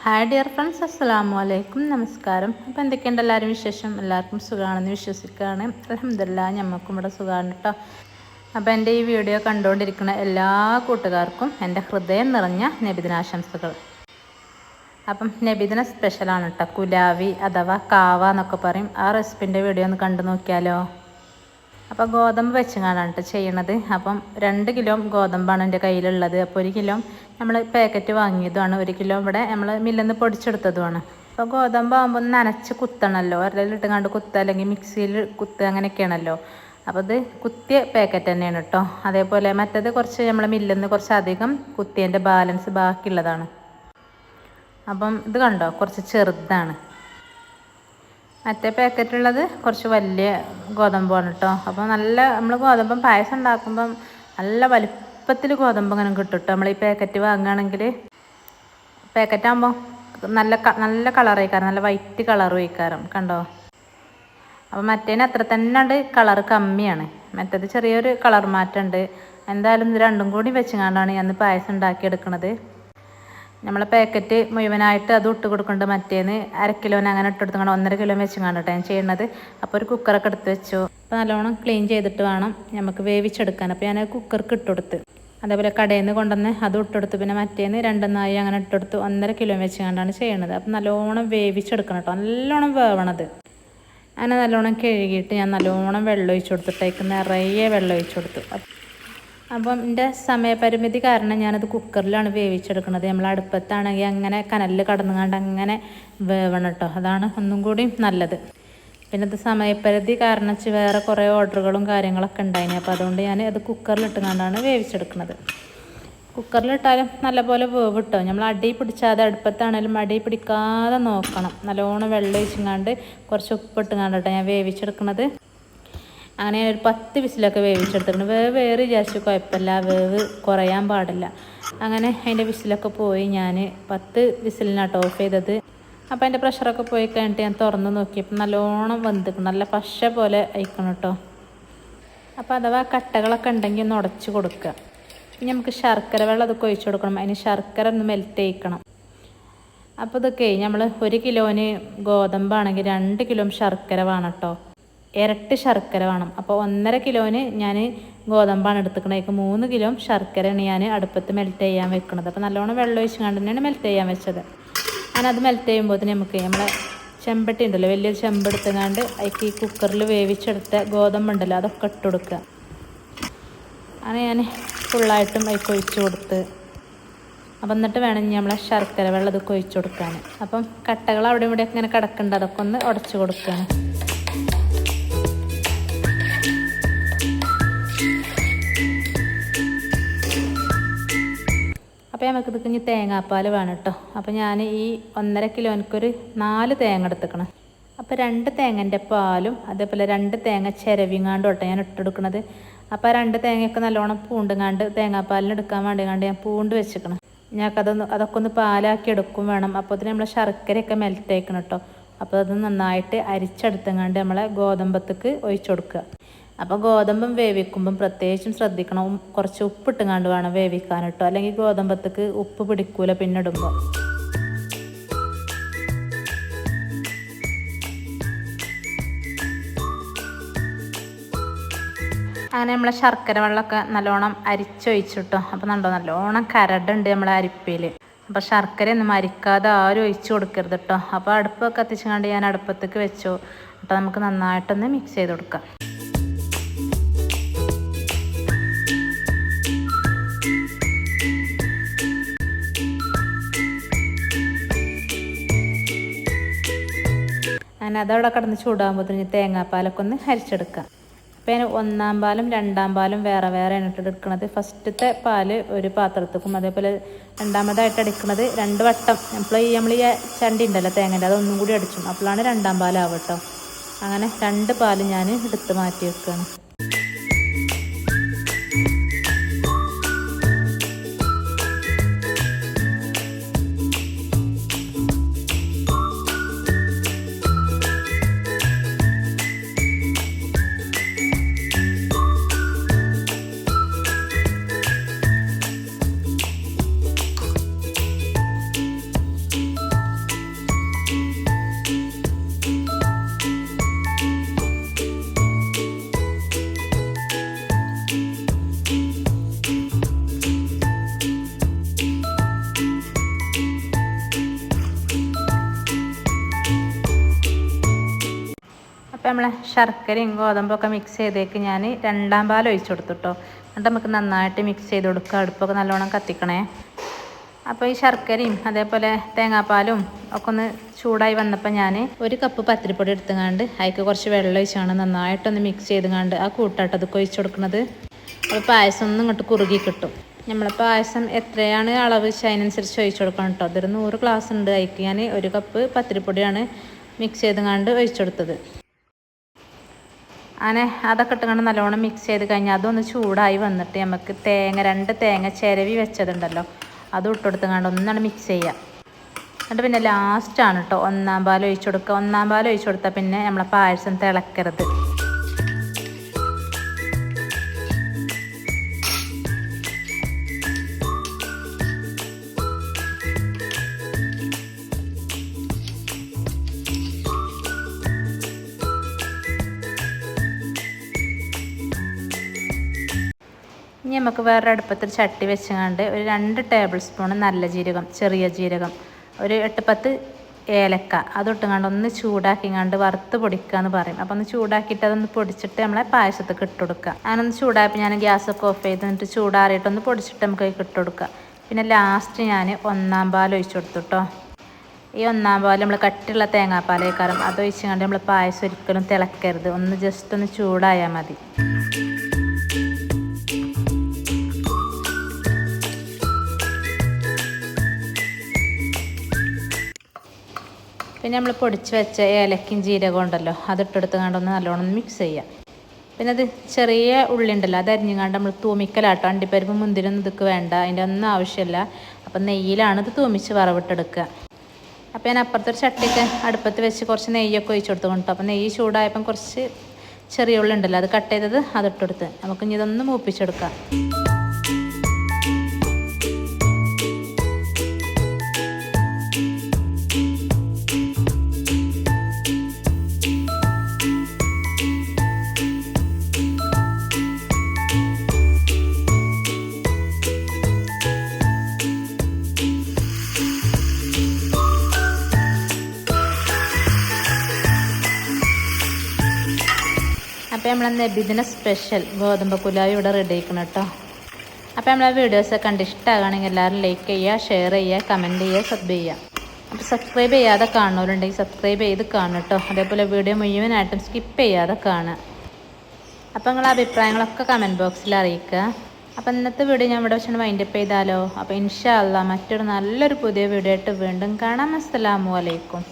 Hi dear friends, അസ്സലാമു അലൈക്കും. നമസ്കാരം. അപ്പോൾ എന്തൊക്കെയുണ്ട് എല്ലാവരും വിശേഷം? എല്ലാവർക്കും സുഖമാണെന്ന് വിശ്വസിക്കുകയാണ്. അൽഹംദുലില്ലാഹ് ഞമ്മക്കും ഇവിടെ സുഖമാണ് കേട്ടോ. അപ്പോൾ എൻ്റെ ഈ വീഡിയോ കണ്ടുകൊണ്ടിരിക്കുന്ന എല്ലാ കൂട്ടുകാർക്കും എൻ്റെ ഹൃദയം നിറഞ്ഞ നബിദിനാശംസകൾ. അപ്പം നബിദിന സ്പെഷ്യലാണ് കേട്ടോ. കുലാവി അഥവാ കാവ എന്നൊക്കെ പറയും. ആ റെസിപ്പിൻ്റെ വീഡിയോ ഒന്ന് കണ്ടു നോക്കിയാലോ. അപ്പോൾ ഗോതമ്പ് വെച്ചങ്ങാണ്ടാണ് കേട്ടോ ചെയ്യണത്. അപ്പം 2 കിലോ ഗോതമ്പാണ് എൻ്റെ കയ്യിലുള്ളത്. അപ്പോൾ 1 കിലോ നമ്മൾ പാക്കറ്റ് വാങ്ങിയതുമാണ്, 1 കിലോ ഇവിടെ നമ്മൾ മില്ലിൽ നിന്ന് പൊടിച്ചെടുത്തതുമാണ്. അപ്പോൾ ഗോതമ്പ് ആകുമ്പോൾ നനച്ച് കുത്തണമല്ലോ, ഒരലിലിട്ടുങ്ങാണ്ട് കുത്തുക അല്ലെങ്കിൽ മിക്സിയിൽ കുത്തുക അങ്ങനെയൊക്കെയാണല്ലോ. അപ്പോൾ ഇത് കുത്തിയ പാക്കറ്റ് തന്നെയാണ് കേട്ടോ. അതേപോലെ മറ്റേത് കുറച്ച് നമ്മൾ മില്ലിൽ നിന്ന് കുറച്ചധികം കുത്തിയതിൻ്റെ ബാലൻസ് ബാക്കിയുള്ളതാണ്. അപ്പം ഇത് കണ്ടോ, കുറച്ച് ചെറുതാണ്. മറ്റേ പാക്കറ്റുള്ളത് കുറച്ച് വലിയ ഗോതമ്പാണ് കേട്ടോ. അപ്പോൾ നമ്മൾ ഗോതമ്പം പായസം ഉണ്ടാക്കുമ്പം നല്ല വലിപ്പത്തിൽ ഗോതമ്പ് ഇങ്ങനെ കിട്ടും കേട്ടോ. നമ്മൾ ഈ പാക്കറ്റ് വാങ്ങുകയാണെങ്കിൽ പാക്കറ്റാകുമ്പോൾ നല്ല കളറായിക്കാരം, നല്ല വൈറ്റ് കളർ വയ്ക്കാരം കണ്ടോ. അപ്പോൾ മറ്റേന് അത്ര തന്നെ കളർ കമ്മിയാണ്, മറ്റേത് ചെറിയൊരു കളർ മാറ്റമുണ്ട്. എന്തായാലും ഇത് രണ്ടും കൂടി വെച്ചുകൊണ്ടാണ് ഞാൻ പായസം ഉണ്ടാക്കിയെടുക്കുന്നത്. നമ്മളെ പാക്കറ്റ് മുഴുവനായിട്ട് അത് ഇട്ട് കൊടുക്കുന്നുണ്ട്. മറ്റേന്ന് 1/2 കിലോന് അങ്ങനെ ഇട്ട് കൊടുത്തുകൊണ്ട് 1.5 കിലോ വെച്ചും കണ്ടിട്ട് ഞാൻ ചെയ്യുന്നത്. അപ്പോൾ ഒരു കുക്കറൊക്കെ എടുത്ത് വെച്ചു. അപ്പോൾ നല്ലോണം ക്ലീൻ ചെയ്തിട്ട് വേണം നമുക്ക് വേവിച്ചെടുക്കാൻ. അപ്പോൾ ഞാൻ കുക്കർക്ക് ഇട്ടുകൊടുത്ത്, അതേപോലെ കടയിൽ നിന്ന് കൊണ്ടുവന്ന് അതും ഇട്ടെടുത്ത്, പിന്നെ മറ്റേന്ന് 2 നായി അങ്ങനെ ഇട്ടെടുത്ത് 1.5 കിലോ വെച്ച് കണ്ടാണ് ചെയ്യണത്. അപ്പോൾ നല്ലോണം വേവിച്ചെടുക്കണം കേട്ടോ, നല്ലോണം വേവണത്. അങ്ങനെ നല്ലോണം കഴുകിയിട്ട് ഞാൻ നല്ലോണം വെള്ളം ഒഴിച്ചു കൊടുത്തിട്ടേക്ക് നിറയെ വെള്ളം ഒഴിച്ചു കൊടുത്തു. അപ്പം എൻ്റെ സമയപരിമിതി കാരണം ഞാനത് കുക്കറിലാണ് വേവിച്ചെടുക്കുന്നത്. നമ്മൾ അടുപ്പത്താണെങ്കിൽ അങ്ങനെ കനലിൽ കടന്നുകൊണ്ട് അങ്ങനെ വേവണം കേട്ടോ, അതാണ് ഒന്നും കൂടി നല്ലത്. പിന്നെ ഇത് സമയപരിധി കാരണം വേറെ കുറേ ഓർഡറുകളും കാര്യങ്ങളൊക്കെ ഉണ്ടായിന്. അപ്പോൾ അതുകൊണ്ട് ഞാൻ അത് കുക്കറിലിട്ടുകൊണ്ടാണ് വേവിച്ചെടുക്കുന്നത്. കുക്കറിലിട്ടാലും നല്ലപോലെ വേവ് കിട്ടും. നമ്മൾ അടി പിടിച്ചാതെ അടുപ്പത്താണെങ്കിലും അടി പിടിക്കാതെ നോക്കണം. നല്ലോണം വെള്ളം ഒഴിച്ചുകൊണ്ട് കുറച്ച് ഉപ്പിട്ടുകൊണ്ടിട്ടാണ് ഞാൻ വേവിച്ചെടുക്കുന്നത്. അങ്ങനെ ഒരു 10 വിസിലൊക്കെ വേവിച്ചെടുത്തിട്ടുണ്ട്. വേവ് വിചാരിച്ചു കുഴപ്പമില്ല, വേവ് കുറയാൻ പാടില്ല. അങ്ങനെ അതിൻ്റെ വിസിലൊക്കെ പോയി ഞാൻ 10 വിസിലിനാട്ടോ ഓഫ് ചെയ്തത്. അപ്പോൾ അതിൻ്റെ പ്രഷറൊക്കെ പോയി കഴിഞ്ഞിട്ട് ഞാൻ തുറന്ന് നോക്കിയപ്പോൾ നല്ലോണം വെന്തിക്കണം, നല്ല പശ പോലെ അയക്കണം കേട്ടോ. അപ്പോൾ അഥവാ കട്ടകളൊക്കെ ഉണ്ടെങ്കിൽ ഒന്ന് ഉടച്ച് കൊടുക്കുക. ഇനി നമുക്ക് ശർക്കര വെള്ളം അതൊക്കെ ഒഴിച്ചു കൊടുക്കണം. അതിന് ശർക്കര ഒന്ന് മെൽറ്റ് ചെയ്യിക്കണം. അപ്പോൾ ഇതൊക്കെ നമ്മൾ 1 കിലോന് ഗോതമ്പാണെങ്കിൽ 2 കിലോ ശർക്കര വേണം കേട്ടോ, ഇരട്ടി ശർക്കര വേണം. അപ്പോൾ 1.5 കിലോന് ഞാൻ ഗോതമ്പാണ് എടുത്തുക്കണേക്ക് 3 കിലോ ശർക്കരയാണ് ഞാൻ അടുപ്പത്ത് മെൽറ്റ് ചെയ്യാൻ വെക്കുന്നത്. അപ്പോൾ നല്ലോണം വെള്ളം ഒഴിച്ച് കണ്ട് തന്നെയാണ് മെൽറ്റ് ചെയ്യാൻ വെച്ചത്. അങ്ങനെ അത് മെൽറ്റ് ചെയ്യുമ്പോൾ നമുക്ക് നമ്മളെ ചെമ്പട്ടി ഉണ്ടല്ലോ, വലിയ ചെമ്പെടുത്തുകൊണ്ട് അതിലേക്ക് ഈ കുക്കറിൽ വേവിച്ചെടുത്ത ഗോതമ്പുണ്ടല്ലോ അതൊക്കെ ഇട്ട് കൊടുക്കുക. അങ്ങനെ ഞാൻ ഫുള്ളായിട്ടും അതിലേക്ക് ഒഴിച്ച് കൊടുത്ത്, അപ്പം എന്നിട്ട് വേണം നമ്മളെ ശർക്കര വെള്ളം അതൊക്കെ ഒഴിച്ച് കൊടുക്കാൻ. അപ്പം കട്ടകൾ അവിടെ ഇവിടെയൊക്കെ ഇങ്ങനെ കിടക്കുന്നുണ്ട്, അതൊക്കെ ഒന്ന് ഉടച്ച് കൊടുക്കുകയാണ്. അപ്പോൾ നമുക്ക് ഇത് ഇനി തേങ്ങാപ്പാൽ വേണം കേട്ടോ. അപ്പോൾ ഞാൻ ഈ 1.5 കിലോനിക്കൊരു 4 തേങ്ങ എടുത്തുക്കണം. അപ്പോൾ 2 തേങ്ങൻ്റെ പാലും അതേപോലെ 2 തേങ്ങ ചിരവിങ്ങാണ്ട് തൊട്ടോ ഞാൻ ഇട്ടെടുക്കണത്. അപ്പോൾ 2 തേങ്ങയൊക്കെ നല്ലോണം പൂണ്ടുങ്ങാണ്ട് തേങ്ങാപ്പാലിന് എടുക്കാൻ വേണ്ടിങ്ങാണ്ട് ഞാൻ പൂണ്ട് വെച്ചിക്കണം. അതൊക്കെ ഒന്ന് പാലാക്കി എടുക്കും വേണം. അപ്പോൾ അതിന് നമ്മൾ ശർക്കരയൊക്കെ മെൽറ്റ് ആക്കണം കേട്ടോ. അപ്പോൾ അത് നന്നായിട്ട് അരിച്ചെടുത്തങ്ങാണ്ട് നമ്മളെ ഗോതമ്പത്തേക്ക് ഒഴിച്ചു കൊടുക്കുക. അപ്പോൾ ഗോതമ്പം വേവിക്കുമ്പം പ്രത്യേകിച്ചും ശ്രദ്ധിക്കണം, കുറച്ച് ഉപ്പിട്ടുങ്ങാണ്ട് വേണം വേവിക്കാൻ കേട്ടോ, അല്ലെങ്കിൽ ഗോതമ്പത്തേക്ക് ഉപ്പ് പിടിക്കൂല പിന്നെ ഇടുമ്പോൾ. അങ്ങനെ നമ്മളെ ശർക്കര വെള്ളമൊക്കെ നല്ലോണം അരിച്ചൊഴിച്ചിട്ടോ. അപ്പോൾ നല്ലോണം കരടുണ്ട് നമ്മളെ അരിപ്പയിൽ. അപ്പോൾ ശർക്കരയൊന്നും അരിക്കാതെ ആരും ഒഴിച്ച് കൊടുക്കരുത് കേട്ടോ. അപ്പോൾ അടുപ്പൊക്കെ കത്തിച്ചുകൊണ്ട് ഞാൻ അടുപ്പത്തേക്ക് വെച്ചു. അപ്പോൾ നമുക്ക് നന്നായിട്ടൊന്ന് മിക്സ് ചെയ്ത് കൊടുക്കാം. അങ്ങനെ അതവിടെ കിടന്ന് ചൂടാകുമ്പോഴത്തേന് തേങ്ങാപ്പാലൊക്കെ ഒന്ന് അരിച്ചെടുക്കാം. അപ്പോൾ ഞാൻ 1-ാം പാലും 2-ാം പാലും വേറെ വേറെ എടുക്കുന്നത്. ഫസ്റ്റത്തെ പാല് ഒരു പാത്രത്തേക്കും, അതേപോലെ 2ാമതായിട്ട് അടിക്കുന്നത് 2 വട്ടം നമ്മൾ ഈ ചണ്ടി ഉണ്ടല്ലോ തേങ്ങൻ്റെ അതൊന്നും കൂടി അടിച്ചു. അപ്പോഴാണ് 2-ാം പാലാവും കേട്ടോ. അങ്ങനെ 2 പാല് ഞാൻ എടുത്ത് മാറ്റി വെക്കുകയാണ്. അപ്പോൾ നമ്മളെ ശർക്കരയും ഗോതമ്പൊക്കെ മിക്സ് ചെയ്തേക്ക് ഞാൻ രണ്ടാം പാൽ ഒഴിച്ചു കൊടുത്തു കേട്ടോ. എന്നിട്ട് നമുക്ക് നന്നായിട്ട് മിക്സ് ചെയ്ത് കൊടുക്കുക. അടുപ്പൊക്കെ നല്ലോണം കത്തിക്കണേ. അപ്പോൾ ഈ ശർക്കരയും അതേപോലെ തേങ്ങാപ്പാലും ഒക്കെ ഒന്ന് ചൂടായി വന്നപ്പോൾ ഞാൻ 1 കപ്പ് പത്തിരിപ്പൊടി എടുത്തുകൊണ്ട് അതിലേക്ക് കുറച്ച് വെള്ളം ഒഴിച്ചാണ് നന്നായിട്ടൊന്ന് മിക്സ് ചെയ്തുകൊണ്ട് ആ കൂട്ടാട്ടതൊക്കെ ഒഴിച്ചു കൊടുക്കുന്നത്. അപ്പോൾ പായസം ഒന്നും ഇങ്ങോട്ട് കുറുകി കിട്ടും. നമ്മൾ പായസം എത്രയാണ് അളവ് വെച്ചാൽ അതിനനുസരിച്ച് ഒഴിച്ചു കൊടുക്കണം കേട്ടോ. അതൊരു 100 ഗ്ലാസ് ഉണ്ട്. അതിലേക്ക് ഞാൻ 1 കപ്പ് പത്തിരിപ്പൊടിയാണ് മിക്സ് ചെയ്തുകൊണ്ട് ഒഴിച്ചു കൊടുത്തത്. അങ്ങനെ അതൊക്കെ ഇട്ടുകൊണ്ട് നല്ലോണം മിക്സ് ചെയ്ത് കഴിഞ്ഞാൽ അതൊന്ന് ചൂടായി വന്നിട്ട് നമുക്ക് 2 തേങ്ങ ചിരവി വെച്ചതുണ്ടല്ലോ അത് ഇട്ടെടുത്തുകൊണ്ട് ഒന്നാണ് മിക്സ് ചെയ്യുക. എന്നിട്ട് പിന്നെ ലാസ്റ്റാണ് കേട്ടോ 1-ാം പാൽ ഒഴിച്ചു കൊടുക്കുക. 1-ാം പാൽ ഒഴിച്ചു കൊടുത്താൽ പിന്നെ നമ്മളെ പായസം തിളക്കരുത്. ഇനി നമുക്ക് വേറെ അടുപ്പത്തൊരു ചട്ടി വെച്ചുകൊണ്ട് ഒരു 2 ടേബിൾ സ്പൂൺ നല്ല ജീരകം, ചെറിയ ജീരകം, ഒരു 8-10 ഏലക്ക അതിട്ടുകൊണ്ട് ഒന്ന് ചൂടാക്കിങ്ങാണ്ട് വറുത്ത് പൊടിക്കുക എന്ന് പറയും. അപ്പോൾ ഒന്ന് ചൂടാക്കിയിട്ട് അതൊന്ന് പൊടിച്ചിട്ട് നമ്മളെ പായസത്തൊക്കെ ഇട്ട് കൊടുക്കുക. അങ്ങനൊന്ന് ചൂടായപ്പോൾ ഞാൻ ഗ്യാസൊക്കെ ഓഫ് ചെയ്ത് എന്നിട്ട് ചൂടാറിയിട്ടൊന്ന് പൊടിച്ചിട്ട് നമുക്ക് ഇട്ട് കൊടുക്കുക. പിന്നെ ലാസ്റ്റ് ഞാൻ 1-ാം പാൽ ഒഴിച്ചു കൊടുത്തു കേട്ടോ. ഈ 1-ാം പാൽ നമ്മൾ കട്ടിയുള്ള തേങ്ങാപ്പാലേക്കാരം അതൊഴിച്ചുകൊണ്ട് നമ്മൾ പായസം ഒരിക്കലും തിളക്കരുത്. ഒന്ന് ജസ്റ്റ് ഒന്ന് ചൂടായാൽ മതി. പിന്നെ നമ്മൾ പൊടിച്ച് വെച്ച ഏലക്കയും ജീരകം ഉണ്ടല്ലോ അതിട്ടെടുത്ത് കണ്ടൊന്ന് നല്ലോണം മിക്സ് ചെയ്യുക. പിന്നെ അത് ചെറിയ ഉള്ളി ഉണ്ടല്ലോ അത് അരിഞ്ഞുകൊണ്ട് നമ്മൾ തൂമിക്കലാട്ടോ. അണ്ടിപ്പരിപ്പ് മുന്തിരൊന്നും ഇതൊക്കെ വേണ്ട, അതിൻ്റെ ഒന്നും ആവശ്യമില്ല. അപ്പം നെയ്യിലാണ് ഇത് തൂമിച്ച് വറവിട്ടെടുക്കുക. അപ്പോൾ ഞാൻ അപ്പുറത്തൊരു ചട്ടിയൊക്കെ അടുപ്പത്ത് വെച്ച് കുറച്ച് നെയ്യൊക്കെ ഒഴിച്ചു കൊടുത്തു കൊണ്ടു. അപ്പോൾ നെയ്യ് ചൂടായപ്പം കുറച്ച് ചെറിയ ഉള്ളി ഉണ്ടല്ലോ അത് കട്ട് ചെയ്തത് അതിട്ടെടുത്ത് നമുക്ക് ഇനി ഇതൊന്ന് മൂപ്പിച്ചെടുക്കാം. അപ്പോൾ നമ്മളെ നബിദിന സ്പെഷ്യൽ ഗോതമ്പ് പുലാവ് ഇവിടെ റെഡി ആക്കണം കേട്ടോ. അപ്പോൾ നമ്മളെ വീഡിയോസൊക്കെ കണ്ട് ഇഷ്ടമാകുകയാണെങ്കിൽ എല്ലാവരും ലൈക്ക് ചെയ്യുക, ഷെയർ ചെയ്യുക, കമൻറ്റ് ചെയ്യുക, സബ് ചെയ്യുക. അപ്പോൾ സബ്സ്ക്രൈബ് ചെയ്യാതെ കാണുന്നവരുണ്ടെങ്കിൽ സബ്സ്ക്രൈബ് ചെയ്ത് കാണും കേട്ടോ. അതേപോലെ വീഡിയോ മുഴുവനായിട്ടും സ്കിപ്പ് ചെയ്യാതെ കാണുക. അപ്പോൾ നിങ്ങളുടെ അഭിപ്രായങ്ങളൊക്കെ കമൻറ്റ് ബോക്സിൽ അറിയിക്കുക. അപ്പോൾ ഇന്നത്തെ വീഡിയോ ഞാൻ ഇവിടെ വെച്ചാൽ വൈൻഡപ്പ് ചെയ്താലോ. അപ്പോൾ ഇൻഷാ അല്ലാഹ് മറ്റൊരു നല്ലൊരു പുതിയ വീഡിയോ ആയിട്ട് വീണ്ടും കാണാം. അസ്സലാമു അലൈക്കും.